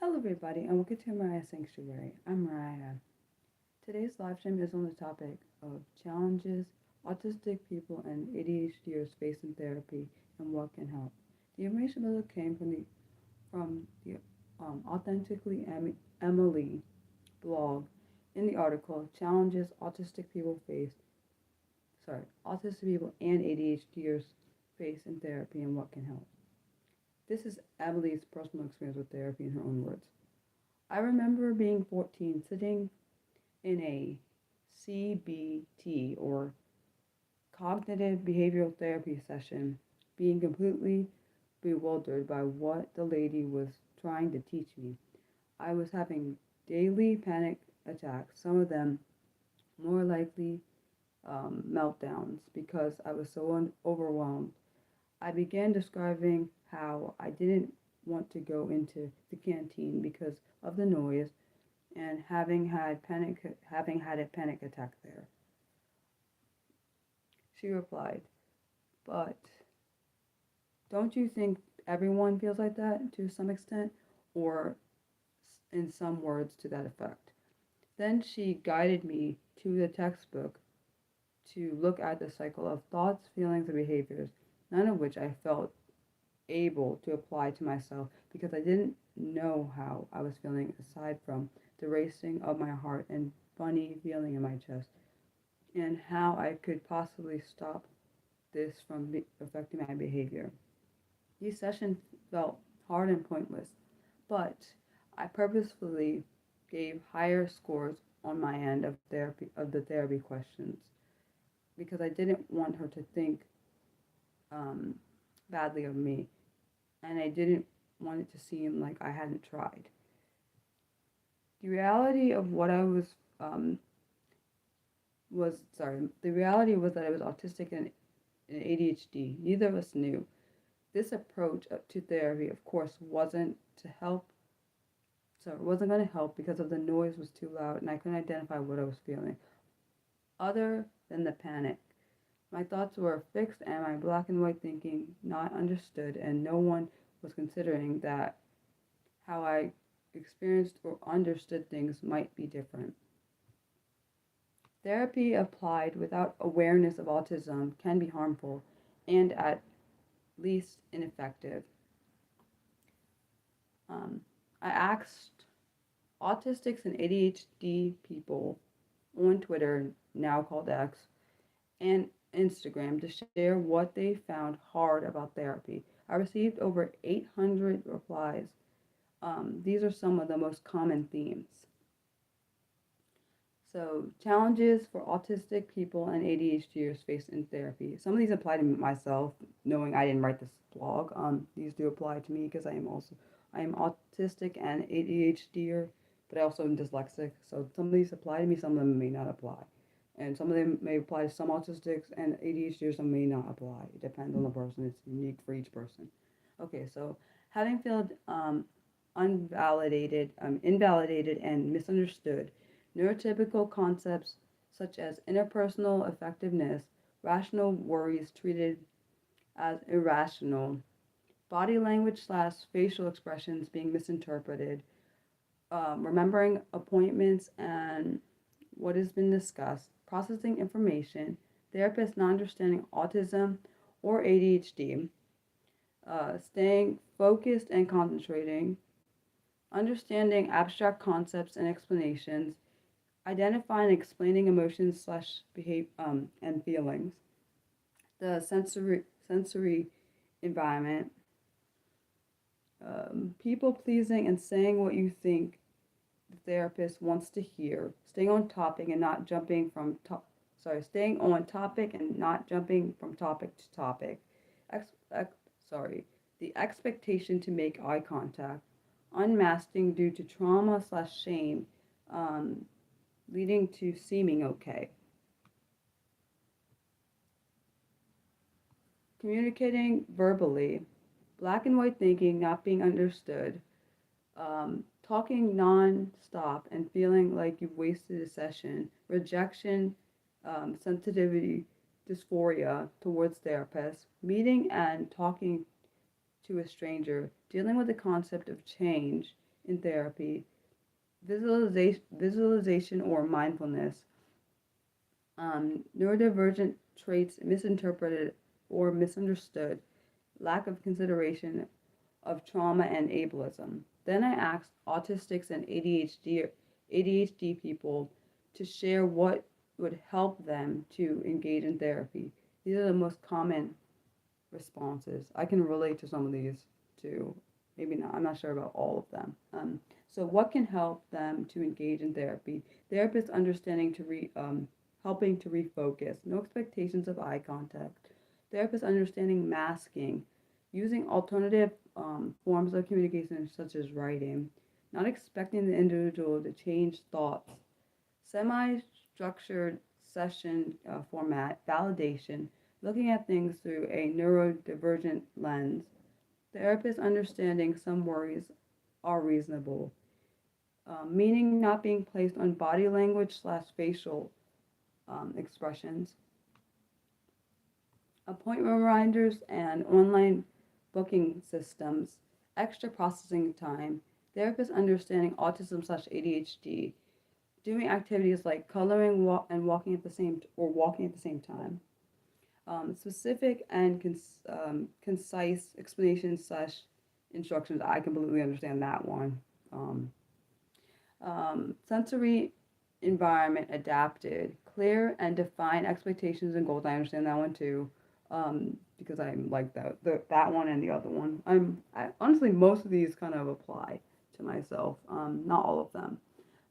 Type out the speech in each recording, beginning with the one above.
Hello, everybody, and welcome to Mariah Sanctuary. I'm Mariah. Today's live stream is on the topic of challenges autistic people and ADHDers face in therapy and what can help. The information below came from the Authentically Emily blog. In the article, challenges autistic people and ADHDers face in therapy and what can help. This is Emily's personal experience with therapy in her own words. I remember being 14, sitting in a CBT or cognitive behavioral therapy session, being completely bewildered by what the lady was trying to teach me. I was having daily panic attacks, some of them more likely meltdowns because I was so overwhelmed. I began describing how I didn't want to go into the canteen because of the noise and having had a panic attack there. She replied, "But don't you think everyone feels like that to some extent?" Or in some words to that effect. Then she guided me to the textbook to look at the cycle of thoughts, feelings, and behaviors, none of which I felt able to apply to myself because I didn't know how I was feeling aside from the racing of my heart and funny feeling in my chest, and how I could possibly stop this from affecting my behavior. These sessions felt hard and pointless, but I purposefully gave higher scores on my end of the therapy questions because I didn't want her to think um, badly of me, and I didn't want it to seem like I hadn't tried. The reality of what I was sorry. The reality was that I was autistic and ADHD. Neither of us knew. This approach to therapy, of course, wasn't to help. So it wasn't going to help because of the noise was too loud and I couldn't identify what I was feeling, other than the panic. My thoughts were fixed and my black and white thinking not understood, and no one was considering that how I experienced or understood things might be different. Therapy applied without awareness of autism can be harmful and at least ineffective. Um, I asked autistics and ADHD people on Twitter, now called X, and Instagram to share what they found hard about therapy. I received over 800 replies. These are some of the most common themes. So, challenges for autistic people and ADHDers face in therapy. Some of these apply to myself, knowing I didn't write this blog. These do apply to me because I am autistic and ADHDer, but I also am dyslexic. So some of these apply to me, some of them may not apply, and some of them may apply to some autistics and ADHDers, some may not apply. It depends on the person. It's unique for each person. Okay, so having felt invalidated, and misunderstood. Neurotypical concepts such as interpersonal effectiveness, rational worries treated as irrational, body language slash facial expressions being misinterpreted, remembering appointments and what has been discussed, processing information, therapists not understanding autism or ADHD, staying focused and concentrating, understanding abstract concepts and explanations, identifying and explaining emotions slash behave and feelings, the sensory environment, people pleasing and saying what you think the therapist wants to hear, staying on topic and not jumping from staying on topic and not jumping from topic to topic. Ex- ex- the expectation to make eye contact, unmasking due to trauma slash shame, um, leading to seeming okay. Communicating verbally, black and white thinking not being understood, talking non-stop and feeling like you've wasted a session, rejection, sensitivity, dysphoria towards therapists, meeting and talking to a stranger, dealing with the concept of change in therapy, visualization or mindfulness, neurodivergent traits misinterpreted or misunderstood, lack of consideration of trauma and ableism. Then I asked autistics and ADHD people to share what would help them to engage in therapy. These are the most common responses. I can relate to some of these too. Maybe not. I'm not sure about all of them. So what can help them to engage in therapy? Therapists understanding helping to refocus. No expectations of eye contact. Therapists understanding masking. Using alternative forms of communication such as writing. Not expecting the individual to change thoughts. Semi-structured session format. Validation, looking at things through a neurodivergent lens. Therapists understanding some worries are reasonable. Meaning not being placed on body language / facial expressions. Appointment reminders and online booking systems. Extra processing time. Therapists understanding autism / ADHD. Doing activities like coloring and walking at the same time. Specific and concise explanations / instructions. I completely understand that one. Sensory environment adapted. Clear and defined expectations and goals. I understand that one too. Because I like that one and the other one. Honestly, most of these kind of apply to myself. Not all of them.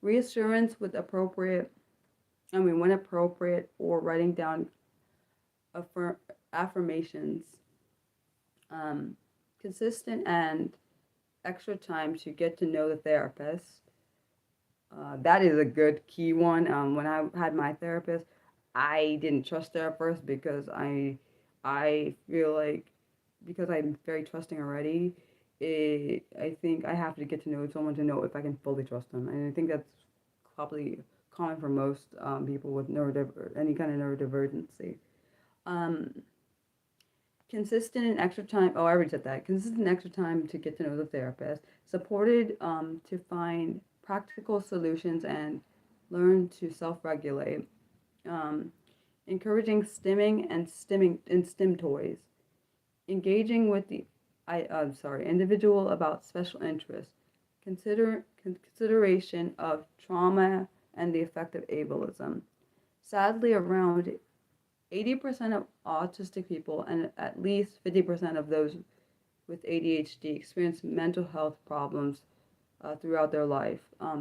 Reassurance with when appropriate, or writing down affirmations. Consistent and extra time to get to know the therapist. That is a good key one. When I had my therapist, I didn't trust her at first because I feel like because I'm very trusting already, I think I have to get to know someone to know if I can fully trust them, and I think that's probably common for most people with any kind of neurodivergency. Um, Consistent and extra time. Oh, I already said that. Consistent extra time to get to know the therapist. Supported to find practical solutions and learn to self-regulate. Um, Encouraging STEM toys. Engaging with the individual about special interests. Consideration of trauma and the effect of ableism. Sadly, around 80% of autistic people and at least 50% of those with ADHD experience mental health problems throughout their life.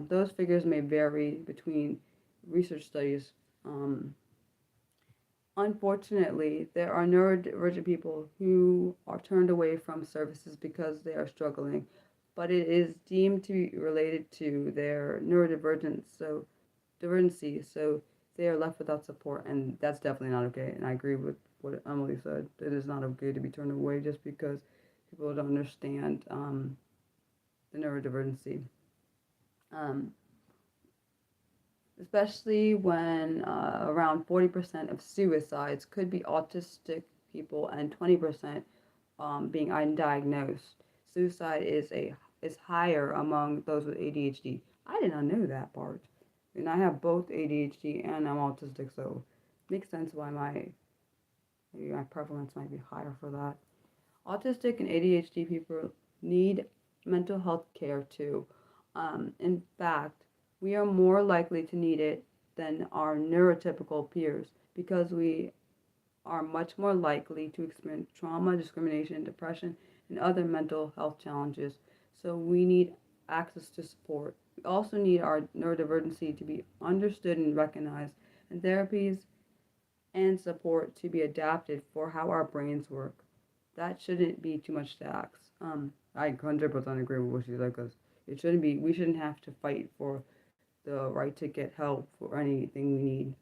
Those figures may vary between research studies. Unfortunately, there are neurodivergent people who are turned away from services because they are struggling, but it is deemed to be related to their divergency, so they are left without support, and that's definitely not okay. And I agree with what Emily said. It is not okay to be turned away just because people don't understand the neurodivergency. Um, Especially when around 40% of suicides could be autistic people and 20% being undiagnosed. Suicide is higher among those with ADHD. I did not know that part. And I have both ADHD and I'm autistic, so it makes sense why maybe my prevalence might be higher for that. Autistic and ADHD people need mental health care too. In fact, we are more likely to need it than our neurotypical peers because we are much more likely to experience trauma, discrimination, depression, and other mental health challenges. So we need access to support. We also need our neurodivergency to be understood and recognized, and therapies and support to be adapted for how our brains work. That shouldn't be too much to ask. I 100% agree with what she said because it shouldn't be. We shouldn't have to fight for the right to get help for anything we need.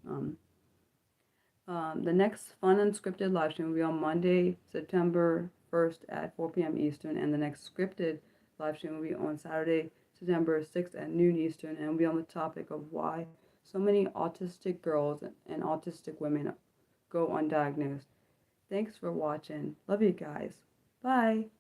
The next fun unscripted live stream will be on Monday, September 1st at 4 p.m. Eastern, and the next scripted live stream will be on Saturday, September 6th at noon Eastern, and will be on the topic of why so many autistic girls and autistic women go undiagnosed. Thanks for watching. Love you guys. Bye.